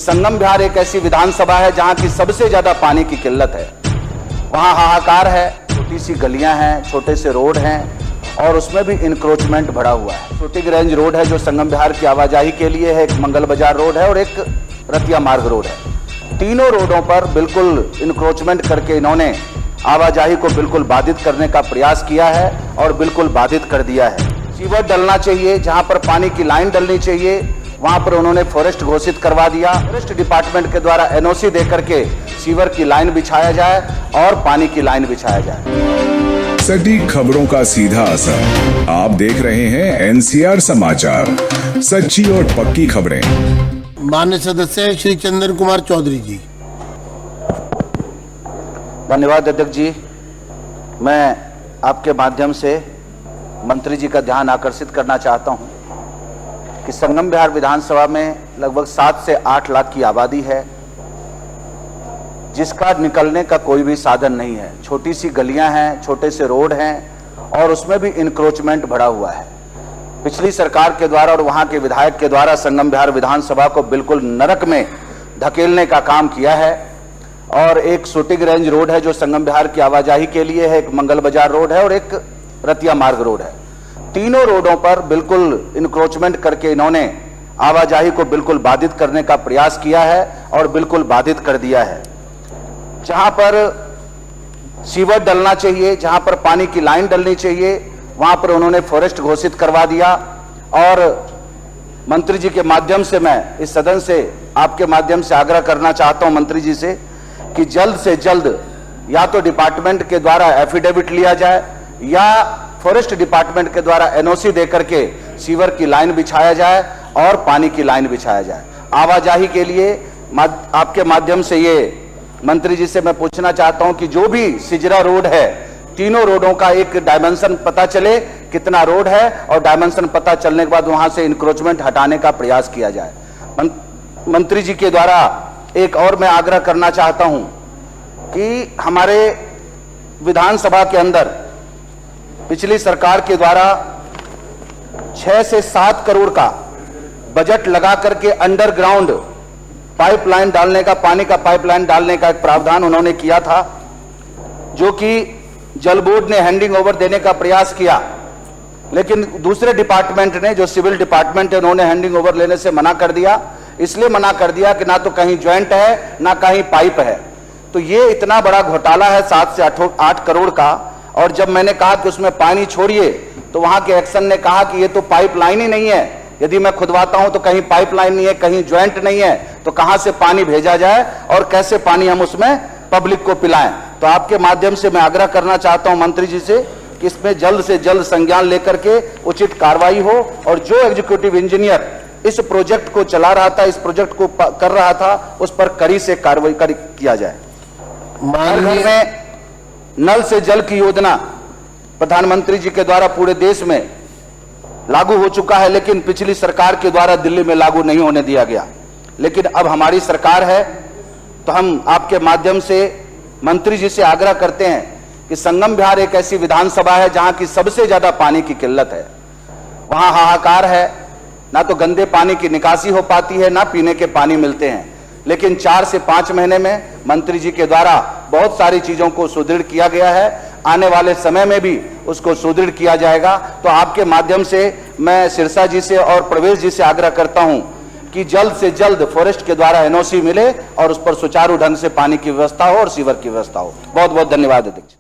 संगम बिहार एक ऐसी विधानसभा है जहां की सबसे ज्यादा पानी की किल्लत है। वहां हाहाकार है, छोटी सी गलियां हैं, छोटे से रोड हैं और उसमें भी इंक्रोचमेंट बढ़ा हुआ है। शूटिंग रेंज रोड है जो संगम बिहार की आवाजाही के लिए है, एक मंगल बाजार रोड है और एक रतिया मार्ग रोड है। तीनों रोडों पर बिल्कुल इंक्रोचमेंट करके इन्होंने आवाजाही को बिल्कुल बाधित करने का प्रयास किया है और बिल्कुल बाधित कर दिया है। सीवर डलना चाहिए, जहां पर पानी की लाइन डलनी चाहिए वहां पर उन्होंने फॉरेस्ट घोषित करवा दिया। फॉरेस्ट डिपार्टमेंट के द्वारा एनओसी देकर के सीवर की लाइन बिछाया जाए और पानी की लाइन बिछाया जाए। सटीक खबरों का सीधा असर। आप देख रहे हैं एनसीआर समाचार, सच्ची और पक्की खबरें। माननीय सदस्य श्री चंदन कुमार चौधरी जी। धन्यवाद अध्यक्ष जी। मैं आपके माध्यम से मंत्री जी का ध्यान आकर्षित करना चाहता हूं कि संगम बिहार विधानसभा में लगभग 7 से 8 लाख की आबादी है, जिसका निकलने का कोई भी साधन नहीं है। छोटी सी गलियां हैं, छोटे से रोड हैं और उसमें भी इंक्रोचमेंट बढ़ा हुआ है। पिछली सरकार के द्वारा और वहां के विधायक के द्वारा संगम बिहार विधानसभा को बिल्कुल नरक में धकेलने का काम किया है। और एक शूटिंग रेंज रोड है जो संगम बिहार की आवाजाही के लिए है, एक मंगल बाजार रोड है और एक रतिया मार्ग रोड है। तीनों रोडों पर बिल्कुल इंक्रोचमेंट करके इन्होंने आवाजाही को बिल्कुल बाधित करने का प्रयास किया है और बिल्कुल बाधित कर दिया है। जहां पर सीवर डलना चाहिए, जहां पर पानी की लाइन डलनी चाहिए, वहां पर उन्होंने फॉरेस्ट घोषित करवा दिया। और मंत्री जी के माध्यम से मैं इस सदन से आपके माध्यम से आग्रह करना चाहता हूं मंत्री जी से कि जल्द से जल्द या तो डिपार्टमेंट के द्वारा एफिडेविट लिया जाए या फॉरेस्ट डिपार्टमेंट के द्वारा एनओसी देकर के सीवर की लाइन बिछाया जाए और पानी की लाइन बिछाया जाए। आवाजाही के लिए आपके माध्यम से ये मंत्री जी से मैं पूछना चाहता हूं कि जो भी सिजरा रोड है, तीनों रोडों का एक डायमेंशन पता चले कितना रोड है और डायमेंशन पता चलने के बाद वहां से इंक्रोचमेंट हटाने का प्रयास किया जाए। मंत्री जी के द्वारा एक और मैं आग्रह करना चाहता हूं कि हमारे विधानसभा के अंदर पिछली सरकार के द्वारा 6 से 7 करोड़ का बजट लगा करके अंडरग्राउंड पाइपलाइन डालने का, पानी का पाइपलाइन डालने का एक प्रावधान उन्होंने किया था, जो कि जल बोर्ड ने हैंडिंग ओवर देने का प्रयास किया। लेकिन दूसरे डिपार्टमेंट ने, जो सिविल डिपार्टमेंट है, उन्होंने हैंडिंग ओवर लेने से मना कर दिया। इसलिए मना कर दिया कि ना तो कहीं ज्वाइंट है ना कहीं पाइप है। तो ये इतना बड़ा घोटाला है 7 से 8 करोड़ का। और जब मैंने कहा कि उसमें पानी छोड़िए तो वहां के एक्शन ने कहा कि ये तो पाइपलाइन ही नहीं है, यदि मैं खुदवाता हूं तो कहीं पाइपलाइन नहीं है, कहीं ज्वाइंट नहीं है, तो कहां से पानी भेजा जाए और कैसे पानी हम उसमें पब्लिक को पिलाएं। तो आपके माध्यम से मैं आग्रह करना चाहता हूं मंत्री जी से कि इसमें जल्द से जल्द संज्ञान लेकर के उचित कार्रवाई हो और जो एग्जीक्यूटिव इंजीनियर इस प्रोजेक्ट को चला रहा था, इस प्रोजेक्ट को कर रहा था, उस पर कड़ी से कार्रवाई किया जाए। हर घर में नल से जल की योजना प्रधानमंत्री जी के द्वारा पूरे देश में लागू हो चुका है, लेकिन पिछली सरकार के द्वारा दिल्ली में लागू नहीं होने दिया गया। लेकिन अब हमारी सरकार है तो हम आपके माध्यम से मंत्री जी से आग्रह करते हैं कि संगम बिहार एक ऐसी विधानसभा है जहां की सबसे ज्यादा पानी की किल्लत है। वहां हाहाकार है, ना तो गंदे पानी की निकासी हो पाती है, ना पीने के पानी मिलते हैं। लेकिन 4 से 5 महीने में मंत्री जी के द्वारा बहुत सारी चीजों को सुदृढ़ किया गया है। आने वाले समय में भी उसको सुदृढ़ किया जाएगा। तो आपके माध्यम से मैं सिरसा जी से और प्रवेश जी से आग्रह करता हूं कि जल्द से जल्द फॉरेस्ट के द्वारा एनओसी मिले और उस पर सुचारू ढंग से पानी की व्यवस्था हो और सीवर की व्यवस्था हो। बहुत बहुत धन्यवाद अध्यक्ष।